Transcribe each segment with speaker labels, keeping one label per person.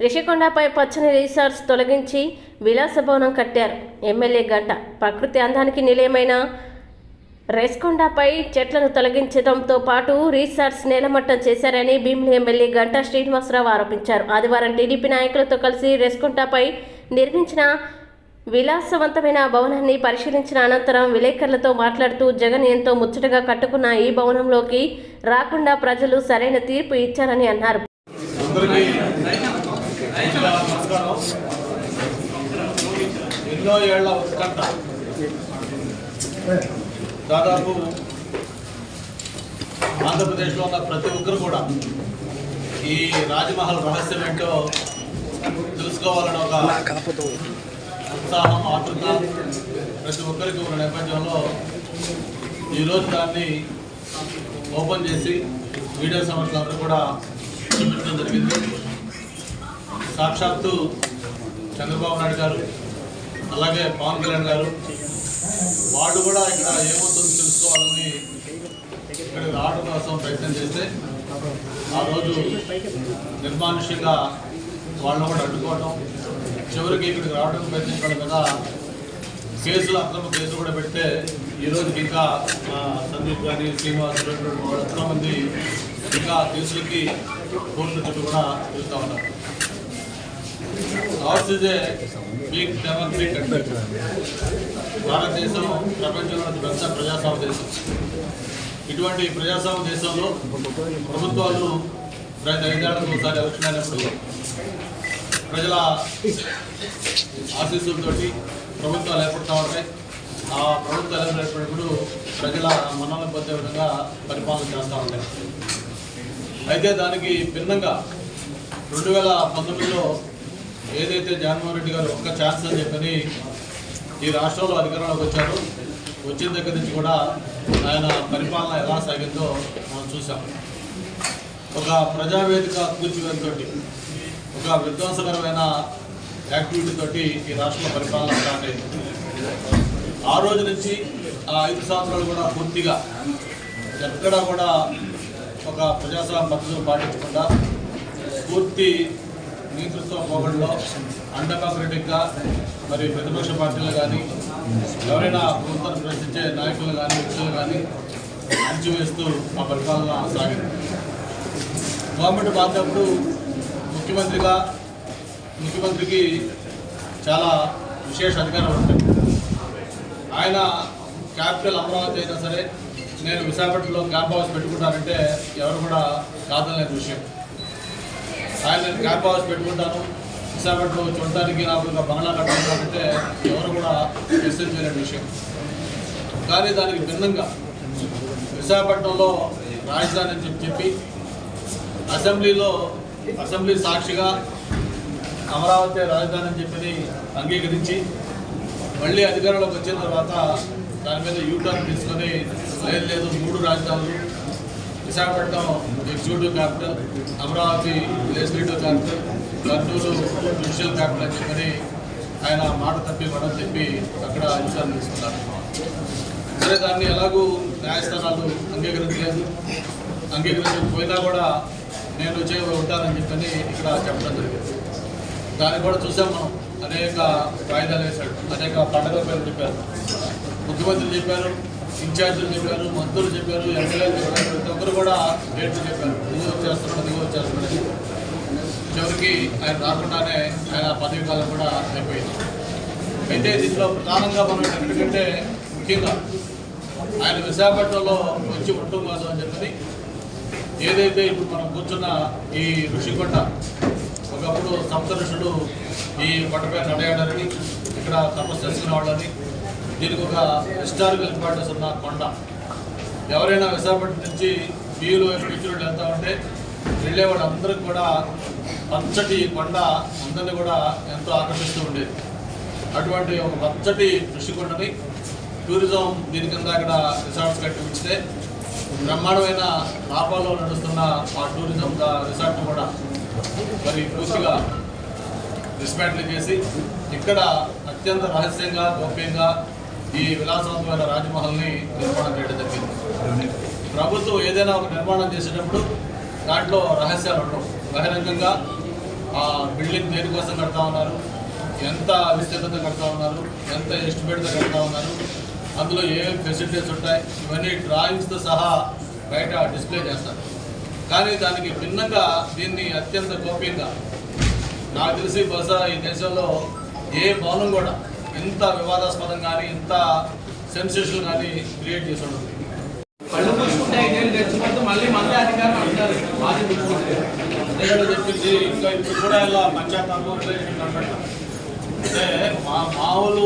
Speaker 1: రిషికొండపై పచ్చని రిసార్ట్స్ తొలగించి విలాస భవనం కట్టారు ఎమ్మెల్యే గంట. ప్రకృతి అందానికి నిలయమైన రేస్కొండపై చెట్లను తొలగించడంతో పాటు రిసార్ట్స్ నేలమట్టం చేశారని భీమిలి ఎమ్మెల్యే గంటా శ్రీనివాసరావు ఆరోపించారు. ఆదివారం టీడీపీ నాయకులతో కలిసి రేస్కొండపై నిర్మించిన విలాసవంతమైన భవనాన్ని పరిశీలించిన అనంతరం విలేకరులతో మాట్లాడుతూ జగన్ ఎంతో ముచ్చటగా కట్టుకున్న ఈ భవనంలోకి రాకుండా ప్రజలు సరైన తీర్పు ఇచ్చారని అన్నారు.
Speaker 2: ఎన్నో ఏళ్ల ఉత్కంఠ దాదాపు ఆంధ్రప్రదేశ్లో ఉన్న ప్రతి ఒక్కరు కూడా ఈ రాజ్మహల్ రహస్యం ఏంటో తెలుసుకోవాలని ఒక ఉత్సాహం ఆతృత ప్రతి ఒక్కరికి ఉన్న నేపథ్యంలో ఈరోజు దాన్ని ఓపెన్ చేసి మీడియా సంస్థలందరూ కూడా చూపించడం జరిగింది. సాక్షాత్తు చంద్రబాబు నాయుడు గారు అలాగే పవన్ కళ్యాణ్ గారు వాళ్ళు కూడా ఇక్కడ ఏమవుతుందో తెలుసుకోవాలని ఇక్కడికి రావడం కోసం ప్రయత్నం చేస్తే ఆ రోజు నిర్మానుష్యంగా వాళ్ళని కూడా అడ్డుకోవడం, చివరికి ఇక్కడికి రావడం ప్రయత్నించడం కదా కేసులు అక్రమ కేసులు కూడా పెడితే ఈరోజుకి ఇంకా సందీప్ కానీ శ్రీనివాస్ ఎంతోమంది ఇంకా కేసులకి కోర్టుల చుట్టూ కూడా తిరుగుతూ ఉన్నారు. Ours is a big democratic country. భారతదేశం ప్రపంచంలో పెద్ద ప్రజాస్వామ్య దేశం. ఇటువంటి ప్రజాస్వామ్య దేశంలో ప్రభుత్వాలు ప్రతి 5 ఏళ్లకు ఒకసారి ఎలక్షన్ అయినప్పుడు ప్రజల ఆశీస్సులతోటి ప్రభుత్వాలు ఏర్పడుతూ ఉంటాయి. ఆ ప్రభుత్వాలు ఏర్పడినప్పుడు ప్రజల మన్ననలు పొందే విధంగా పరిపాలన చేస్తూ ఉంటాయి. అయితే దానికి భిన్నంగా 2019లో ఏదైతే జగన్మోహన్ రెడ్డి గారు ఒక్క ఛాన్స్ అని చెప్పని ఈ రాష్ట్రంలో అధికారంలోకి వచ్చారో వచ్చిన దగ్గర నుంచి కూడా ఆయన పరిపాలన ఎలా సాగిందో మనం చూసాం. ఒక ప్రజావేదిక కూర్చువేతతోటి ఒక విధ్వంసకరమైన యాక్టివిటీతోటి ఈ రాష్ట్రంలో పరిపాలన స్టార్ట్ అయింది. ఆ రోజు నుంచి ఆ 5 సంవత్సరాలు కూడా పూర్తిగా ఎక్కడా కూడా ఒక ప్రజాస్వామ్య పద్ధతులు పాటించకుండా పూర్తి నేతృత్వ పోగడలో అన్డెమోక్రటిక్గా మరి ప్రతిపక్ష పార్టీలు కానీ ఎవరైనా ప్రభుత్వాన్ని ప్రశ్నించే నాయకులు కానీ వ్యక్తులు కానీ అణిచివేస్తూ ఆ పరిపాలన సాగింది. గవర్నమెంట్ మారినప్పుడు ముఖ్యమంత్రికి చాలా విశేష అధికారాలు ఉంటాయి. ఆయన క్యాపిటల్ అమరావతి అయినా సరే నేను విశాఖపట్నంలో క్యాంప్ హౌస్ పెట్టుకుంటానంటే ఎవరు కూడా కాదనలేని విషయం. ఆయన క్యాంప్ హౌస్ పెట్టుకుంటాను విశాఖపట్నంలో చూడటానికి నాకు ఒక బంగ్లా కట్టాలంటే ఎవరు కూడా ప్రశ్నించలేని విషయం. కానీ దానికి భిన్నంగా విశాఖపట్నంలో రాజధాని అని చెప్పి అసెంబ్లీ సాక్షిగా అమరావతి రాజధాని అని చెప్పి అంగీకరించి మళ్ళీ అధికారంలోకి వచ్చిన తర్వాత దాని మీద యూటర్న్ తీసుకొని లేదు 3 రాజధానులు, Visakhapatnam executive capital, Amaravati legislative capital, Kurnool judicial capital అని చెప్పని ఆయన మాట తప్పివ్వడం చెప్పి అక్కడ యూటర్న్ తీసుకున్నారు. సరే దాన్ని ఎలాగూ న్యాయస్థానాలు అంగీకరించకపోయినా కూడా నేను ఉంటానని చెప్పని ఇక్కడ చెప్పడం జరిగింది. దాన్ని కూడా చూసాం మనం. అనేక వాయిదాలు వేశాడు, అనేక పండుగల పేరు చెప్పారు, ముఖ్యమంత్రులు చెప్పారు, ఇన్ఛార్జీలు చెప్పారు, మంత్రులు చెప్పారు, ఎమ్మెల్యేలు చెప్పారు, ప్రతి ఒక్కరు కూడా డేట్లు చెప్పారు, దిగువ వచ్చేస్తున్నాడు. చివరికి ఆయన రాకుండానే ఆయన పదవి కాలం కూడా అయిపోయింది. అయితే దీంట్లో ప్రధానంగా మనం ఎందుకంటే ముఖ్యంగా ఆయన విశాఖపట్నంలో వచ్చి ఉండటం కాదు అని చెప్పని ఏదైతే ఇప్పుడు మనం కూర్చున్న ఈ ఋషికొండ ఒకప్పుడు సప్త ఋషులు ఈ కొండపై నడయాడని ఇక్కడ తపస్సు చేసుకునే వాళ్ళని దీనికి ఒక హిస్టారికల్ ఇంపార్టెన్స్ ఉన్న కొండ. ఎవరైనా విశాఖపట్నం నుంచి బీయూలో పిచ్చులు వెళ్తా ఉంటే వెళ్ళే వాళ్ళందరికీ కూడా పచ్చటి కొండ అందరినీ కూడా ఎంతో ఆకర్షిస్తూ ఉండేది. అటువంటి ఒక పచ్చటి ఋషికొండని టూరిజం దీని కింద అక్కడ రిసార్ట్స్ కట్టి ఉంచితే బ్రహ్మాండమైన లాభాల్లో నడుస్తున్న ఆ టూరిజం రిసార్ట్ కూడా మరి పూర్తిగా డిస్మాంటిల్ చేసి ఇక్కడ అత్యంత రహస్యంగా గోప్యంగా ఈ విలాసవంతమైన రాజ్మహల్ని నిర్మాణం చేయడం జరిగింది. ప్రభుత్వం ఏదైనా ఒక నిర్మాణం చేసేటప్పుడు దాంట్లో రహస్యాలు ఉండవు. బహిరంగంగా ఆ బిల్డింగ్ దేనికోసం కడతా ఉన్నారు, ఎంత విస్తీర్ణత కడతా ఉన్నారు, ఎంత ఎస్టిమేట్తో కడతా ఉన్నారు, అందులో ఏమేమి ఫెసిలిటీస్ ఉంటాయి, ఇవన్నీ డ్రాయింగ్స్తో సహా బయట డిస్ప్లే చేస్తారు. కానీ దానికి భిన్నంగా దీన్ని అత్యంత గోప్యంగా, నాకు తెలిసి బహుశా ఈ దేశంలో ఏ భవనం కూడా ఇంత వివాదాస్పదం కానీ ఇంత సెన్సేషన్ కానీ క్రియేట్ చేసి ఉండదు.
Speaker 3: కళ్ళు పూసుకుంటే 5 ఏళ్ళు తెచ్చుకుంటూ మళ్ళీ మళ్ళీ అధికారం అంటారు. బాధ్యత
Speaker 2: అదే చెప్పింది. ఇంకా ఇప్పుడు కూడా ఇలా పంచాయతీ అంటే మామూలు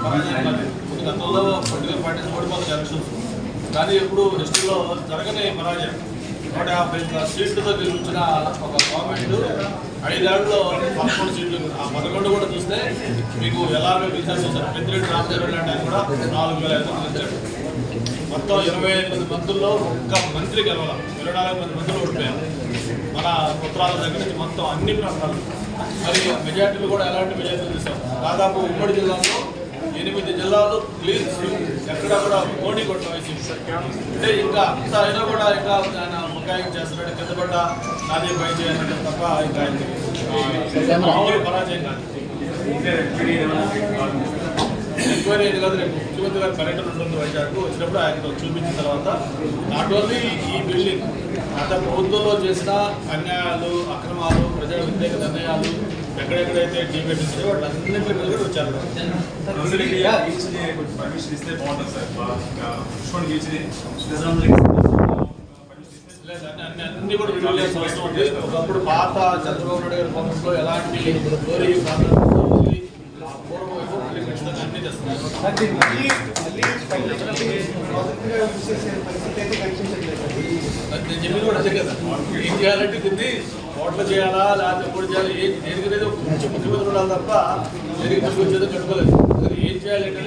Speaker 2: పరాజయం కాదు. గతంలో పొలిటికల్ పార్టీస్ ఓడిపోతుంది ఎలక్షన్స్, కానీ ఇప్పుడు హిస్టరీలో జరగని పరాజయం. 150 సీట్లతో గెలిచిన ఒక గవర్నమెంట్ 5 ఏళ్లలో 11 సీట్లు. ఆ 11 కూడా చూస్తే మీకు ఎలాగో రీసెర్చ్ చేశారు. పెద్దిరెడ్డి రామచంద్ర అంటే కూడా 4,500 ఇచ్చాడు. మొత్తం 28 మంత్రుల్లో ఒక్క మంత్రి గెలవాలి, 24 మంత్రులు ఓడిపోయారు. మన ఉత్తరాల దగ్గర నుంచి మొత్తం అన్ని ప్రాంతాలు. మరి మెజార్టీలు కూడా ఎలాంటి మెజార్టీలు చూసాం. దాదాపు ఉమ్మడి జిల్లాలో 8 జిల్లాలు క్లీన్ స్వీప్, ఎక్కడ కూడా మోడీ కొట్ట వేసి అంటే ఇంకా అంత అయినా కూడా ఇంకా ఆయన ముఖాయం చేస్తున్నాడు. కింద పడ్డ నాదే పై చేయాలంటే తప్ప ఇంకా మామూలు పరాజయం కాదు. ఎంక్వైరీ అయింది కాదు. రేపు ముఖ్యమంత్రి గారి పర్యటన ఉంటుంది వైజాగ్. వచ్చినప్పుడు ఆయన చూపించిన తర్వాత నాట్ ఓన్లీ ఈ బిల్డింగ్, గత ప్రభుత్వంలో చేసిన అన్యాయాలు, అక్రమాలు, ప్రజల వ్యతిరేక నిర్ణయాలు, ఎక్కడెక్కడైతే డిబేట్ ఉన్నాయో వాటన్నింటి మీద కూడా వచ్చారు. అన్ని కూడా రివ్యూ చేయాల్సిన అవసరం ఉంది. ఒకప్పుడు పాత చంద్రబాబు నాయుడు గారి గవర్నమెంట్లో ఎలాంటి జమీన్ కూడా అదే కదా. ఏం చేయాలంటే దీన్ని ఓట్లు చేయాలా లేకపోతే ఎప్పుడు చేయాలి, దేనికి లేదు ముఖ్యమంత్రి ఉండాలి తప్ప దేనికి వచ్చేదో కట్టుకోలేదు. ఏం చేయాలి అంటే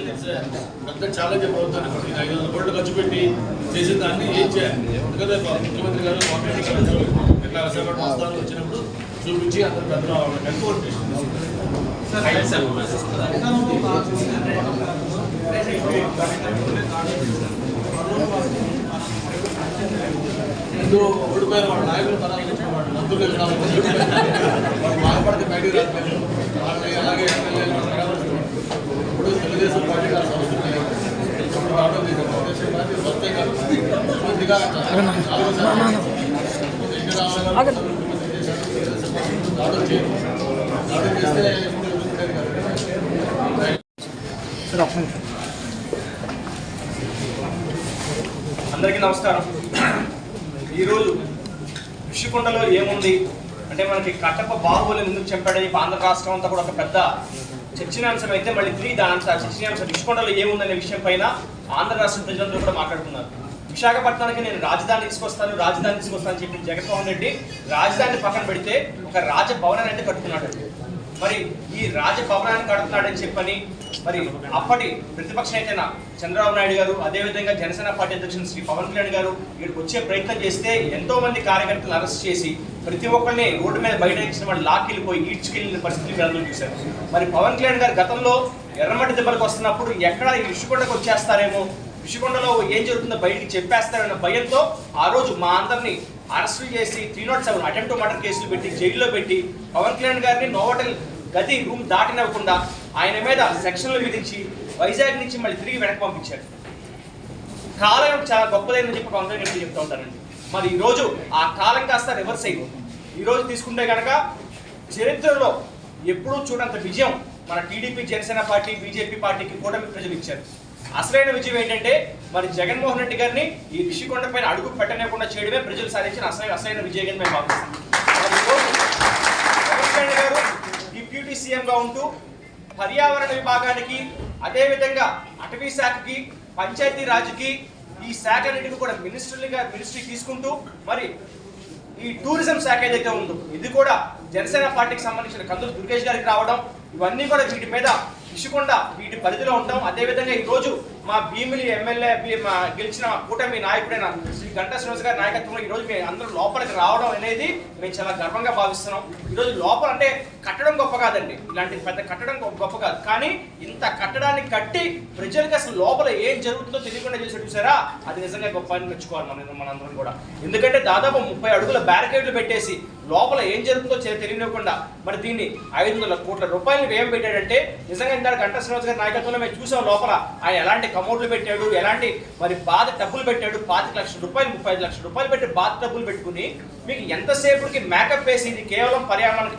Speaker 2: పెద్ద ఛాలెంజ్ ప్రభుత్వాన్ని 500 కోట్లు ఖర్చు పెట్టి చేసిన దాన్ని ఏం చేయాలి. ఎందుకంటే ముఖ్యమంత్రి గారు ఇట్లా విశాఖపట్నం వస్తాను వచ్చినప్పుడు చూపించి అందరు పెద్దలు ఎంక్వైరీ ముందు ఓడిపోయిన వాళ్ళ నాయకులు తరాలు తెచ్చుకోవాలి. మంత్రులు వాళ్ళు బాధపడితే బయటికి రాలేదు. వాళ్ళని అలాగే ఎమ్మెల్యేలు ఇప్పుడు తెలుగుదేశం పార్టీ సంస్థ రావడం తెలుగుదేశం పార్టీ వస్తే కాదు ముఖ్యమంత్రిగా ఎన్ని రావాలి ముఖ్యమంత్రి చేశారు. దాడులు చేయాలి. దాడులు చేస్తే
Speaker 3: అందరికీ నమస్కారం. ఈరోజు ఋషికొండలో ఏముంది అంటే మనకి కట్టప్ప బాహుబలి ముందుకు చెప్పాడని ఆంధ్ర రాష్ట్రం అంతా కూడా ఒక పెద్ద చర్చనీయాంశం అయితే మళ్ళీ తిరిగి దాని చర్చనీయాంశం ఋషికొండలో ఏముందనే విషయం పైన ఆంధ్ర రాష్ట్ర ప్రజలందరూ కూడా మాట్లాడుతున్నారు. విశాఖపట్నానికి నేను రాజధాని తీసుకొస్తాను చెప్పి జగన్మోహన్ రెడ్డి రాజధాని పక్కన పెడితే ఒక రాజభవనాన్ని అయితే కట్టుకున్నాడు. మరి ఈ రాజభవనాన్ని కడుతున్నాడని చెప్పని మరి అప్పటి ప్రతిపక్ష నేత చంద్రబాబు నాయుడు గారు, అదేవిధంగా జనసేన పార్టీ అధ్యక్షులు శ్రీ పవన్ కళ్యాణ్ గారు ఇక్కడికి వచ్చే ప్రయత్నం చేస్తే ఎంతో మంది కార్యకర్తలు అరెస్ట్ చేసి ప్రతి ఒక్కరిని రోడ్డు మీద బయట ఇచ్చిన వాళ్ళు లాక్కెళ్ళిపోయి ఈడ్చుకెళ్ళిన పరిస్థితులు అందరూ చూశారు. మరి పవన్ కళ్యాణ్ గారు గతంలో ఎర్రమట్టి దెబ్బలకు వస్తున్నప్పుడు ఎక్కడ ఋషికొండకు వచ్చేస్తారేమో, ఋషికొండలో ఏం జరుగుతుందో బయటికి చెప్పేస్తారన్న భయంతో ఆ రోజు మా అందరినీ అరెస్టులు చేసి 307 అటెంప్ట్ టు మర్డర్ కేసులు పెట్టి జైల్లో పెట్టి పవన్ కళ్యాణ్ గారిని నోవటల్ గది రూమ్ దాటినవ్వకుండా ఆయన మీద సెక్షన్లు విధించి వైజాగ్ నుంచి మళ్ళీ తిరిగి వెనక్కి పంపించారు. కాలం చాలా గొప్పదైందని చెప్పి పవన్ కళ్యాణ్ చెప్తూ ఉంటారండి. మరి ఈరోజు ఆ కాలం కాస్త రివర్స్ అయింది. ఈరోజు తీసుకుంటే కనుక చరిత్రలో ఎప్పుడూ చూడంత విజయం మన టీడీపీ, జనసేన పార్టీ, బీజేపీ పార్టీకి కూటమి ప్రజలు ఇచ్చారు. అసలైన విజయం ఏంటంటే మరి జగన్మోహన్ రెడ్డి గారిని ఈ ఋషికొండ పైన అడుగు పెట్టలేకుండా చేయడమే ప్రజలు సాధించిన అసలైన విజయం మేము భావిస్తాం. జగన్ గారు డిప్యూటీ సీఎంగా ఉంటూ పర్యావరణ విభాగానికి, అదేవిధంగా అటవీ శాఖకి, పంచాయతీ రాజ్కి, ఈ శాఖలన్నిటికీ కూడా మినిస్ట్రీ తీసుకుంటూ మరి ఈ టూరిజం శాఖ ఏదైతే ఉందో ఇది కూడా జనసేన పార్టీకి సంబంధించిన కందులు దుర్గేష్ గారికి రావడం, ఇవన్నీ కూడా వీటి మీద విషుకొండ వీటి పరిధిలో ఉంటాం. అదేవిధంగా ఈరోజు మా భీమిలి ఎమ్మెల్యే గెలిచిన కూటమి నాయకుడైన శ్రీ గంటా శ్రీనివాస్ గారి నాయకత్వంలో ఈరోజు మేము అందరూ లోపలికి రావడం అనేది మేము చాలా గర్వంగా భావిస్తున్నాం. ఈరోజు లోపల అంటే కట్టడం గొప్ప కాదండి, ఇలాంటి పెద్ద కట్టడం గొప్ప కాదు, కానీ ఇంత కట్టడాన్ని కట్టి ప్రజలకు అసలు లోపల ఏం జరుగుతుందో తెలియకుండా చేసి చూసారా, అది నిజంగా గొప్ప అని మెచ్చుకోవాలి మనందరం కూడా. ఎందుకంటే దాదాపు 30 అడుగుల బ్యారికేడ్లు పెట్టేసి లోపల ఏం జరుగుతుందో తెలియనివ్వకుండా మరి దీన్ని 500 కోట్ల రూపాయలు వ్యయం పెట్టాడంటే నిజంగా ఇంత గంటా శ్రీనివాస్ గారి నాయకత్వంలో మేము చూసాం. లోపల ఆయన ఎలాంటి కమోడ్లు పెట్టాడు, ఎలాంటి మరి బాధ డబ్బులు పెట్టాడు, 25 లక్షల రూపాయలు 35 లక్షల రూపాయలు పెట్టి బాధ డబ్బులు పెట్టుకుని మీకు ఎంతసేపుకి మేకప్ వేసి ఇది కేవలం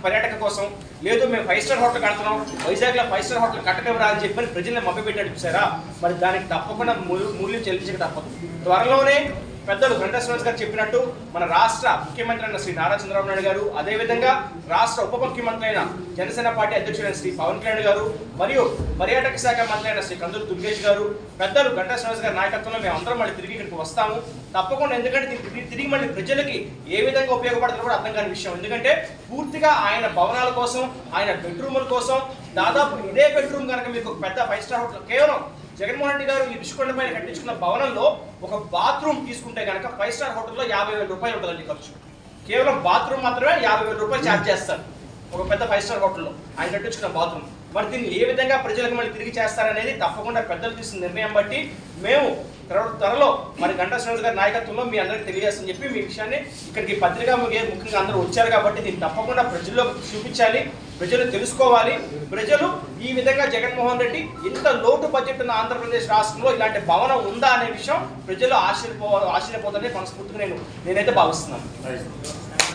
Speaker 3: పర్యాటక కోసం, లేదు మేము 5 స్టార్ హోటల్ కడుతున్నాం, వైజాగ్లో 5 స్టార్ హోటల్ కట్టకవరా అని చెప్పి ప్రజల్ని మభ్యపెట్టాడు చూసారా, మరి దానికి తప్పకుండా మూల్యం చెల్లించక తప్పదు. త్వరలోనే పెద్దలు గంటా శ్రీనివాస్ గారు చెప్పినట్టు మన రాష్ట్ర ముఖ్యమంత్రి అయిన శ్రీ నారా చంద్రబాబు నాయుడు గారు, అదేవిధంగా రాష్ట్ర ఉప ముఖ్యమంత్రి అయిన జనసేన పార్టీ అధ్యక్షుడైన శ్రీ పవన్ కళ్యాణ్ గారు, మరియు పర్యాటక శాఖ మంత్రి అయిన శ్రీ కందులు దుర్గేష్ గారు, పెద్దలు గంటా శ్రీనివాస్ గారి నాయకత్వంలో మేము అందరం మళ్ళీ తిరిగి ఇక్కడికి వస్తాము తప్పకుండా. ఎందుకంటే తిరిగి మళ్ళీ ప్రజలకి ఏ విధంగా ఉపయోగపడుతుందో కూడా అర్థం కాని విషయం. ఎందుకంటే పూర్తిగా ఆయన భవనాల కోసం, ఆయన బెడ్రూముల కోసం, దాదాపు ఇదే బెడ్రూమ్ కనుక మీకు పెద్ద 5 స్టార్ హోటల్ కేవలం జగన్మోహన్ రెడ్డి గారు ఈ విషుకొండ పైన కట్టించుకున్న భవనంలో ఒక బాత్రూమ్ తీసుకుంటే కనుక 5 స్టార్ హోటల్లో 50,000 రూపాయలు ఉంటుందండి ఖర్చు. కేవలం బాత్రూమ్ మాత్రమే 50,000 రూపాయలు ఛార్జ్ చేస్తారు ఒక పెద్ద 5 స్టార్ హోటల్లో ఆయన కట్టించుకున్న బాత్రూమ్. మరి దీన్ని ఏ విధంగా ప్రజలకు మళ్ళీ తిరిగి చేస్తారనేది తప్పకుండా పెద్దలు తీసుకున్న నిర్ణయం బట్టి మేము త్వరలో మరి గంటా శ్రీనివాస్ గారి నాయకత్వంలో మీ అందరికీ తెలియజేస్తని చెప్పి మీ విషయాన్ని ఇక్కడికి పత్రికా ముఖ్యంగా అందరూ వచ్చారు కాబట్టి దీన్ని తప్పకుండా ప్రజల్లో చూపించాలి, ప్రజలు తెలుసుకోవాలి. ప్రజలు ఈ విధంగా జగన్మోహన్ రెడ్డి ఇంత లోటు బడ్జెట్ ఉన్న ఆంధ్రప్రదేశ్ రాష్ట్రంలో ఇలాంటి భవనం ఉందా అనే విషయం ప్రజలు ఆశ్చర్యపోతారని మనస్ఫూర్తిగా నేనైతే భావిస్తున్నాను.